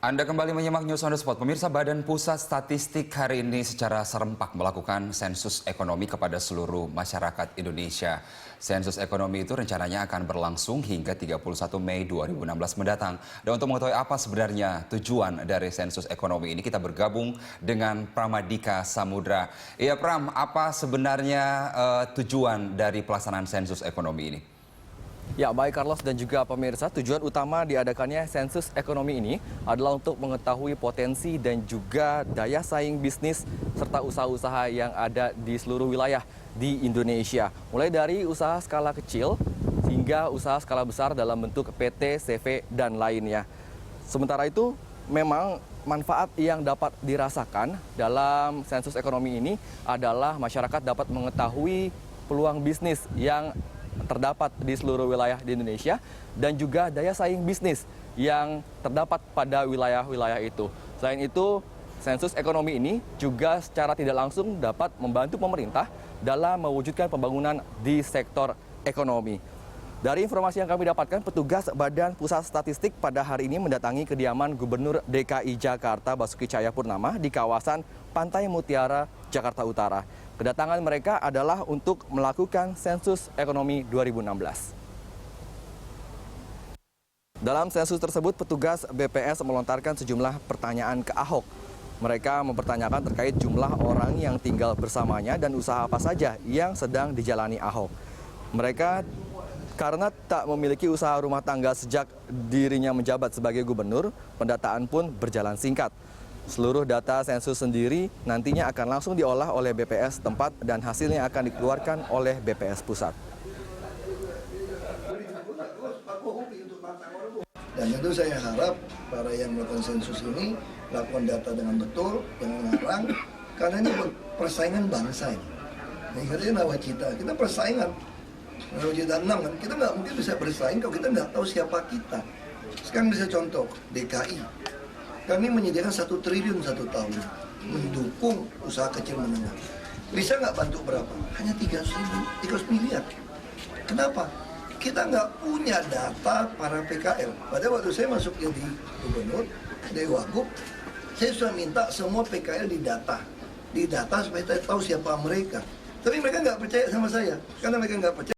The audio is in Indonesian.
Anda kembali menyimak News on the Spot. Pemirsa, Badan Pusat Statistik hari ini secara serempak melakukan sensus ekonomi kepada seluruh masyarakat Indonesia. Sensus ekonomi itu rencananya akan berlangsung hingga 31 Mei 2016 mendatang. Dan untuk mengetahui apa sebenarnya tujuan dari sensus ekonomi ini, kita bergabung dengan Pramadika Samudra. Iya Pram, apa sebenarnya tujuan dari pelaksanaan sensus ekonomi ini? Ya, baik Carlos dan juga pemirsa, tujuan utama diadakannya sensus ekonomi ini adalah untuk mengetahui potensi dan juga daya saing bisnis serta usaha-usaha yang ada di seluruh wilayah di Indonesia. Mulai dari usaha skala kecil hingga usaha skala besar dalam bentuk PT, CV, dan lainnya. Sementara itu, memang manfaat yang dapat dirasakan dalam sensus ekonomi ini adalah masyarakat dapat mengetahui peluang bisnis yang terdapat di seluruh wilayah di Indonesia dan juga daya saing bisnis yang terdapat pada wilayah-wilayah itu. Selain itu, sensus ekonomi ini juga secara tidak langsung dapat membantu pemerintah dalam mewujudkan pembangunan di sektor ekonomi. Dari informasi yang kami dapatkan, petugas Badan Pusat Statistik pada hari ini mendatangi kediaman Gubernur DKI Jakarta Basuki Cahayapurnama di kawasan Pantai Mutiara, Jakarta Utara. Kedatangan mereka adalah untuk melakukan sensus ekonomi 2016. Dalam sensus tersebut, petugas BPS melontarkan sejumlah pertanyaan ke Ahok. Mereka mempertanyakan terkait jumlah orang yang tinggal bersamanya dan usaha apa saja yang sedang dijalani Ahok. Mereka karena tak memiliki usaha rumah tangga sejak dirinya menjabat sebagai gubernur, pendataan pun berjalan singkat. Seluruh data sensus sendiri nantinya akan langsung diolah oleh BPS tempat dan hasilnya akan dikeluarkan oleh BPS pusat. Dan itu saya harap para yang melakukan sensus ini lakukan data dengan betul, dengan mengarang, karena ini persaingan bangsa ini. Ini katanya nawacita, kita persaingan. Nawacita 6 kan, kita nggak mungkin bisa bersaing kalau kita nggak tahu siapa kita. Sekarang bisa contoh, DKI. Kami menyediakan 1 triliun 1 tahun mendukung usaha kecil menengah. Bisa nggak bantu berapa? Hanya 300 miliar. Kenapa? Kita nggak punya data para PKL. Pada waktu saya masuk jadi gubernur, dari Wagub, saya sudah minta semua PKL didata supaya kita tahu siapa mereka. Tapi mereka nggak percaya sama saya, karena mereka nggak percaya.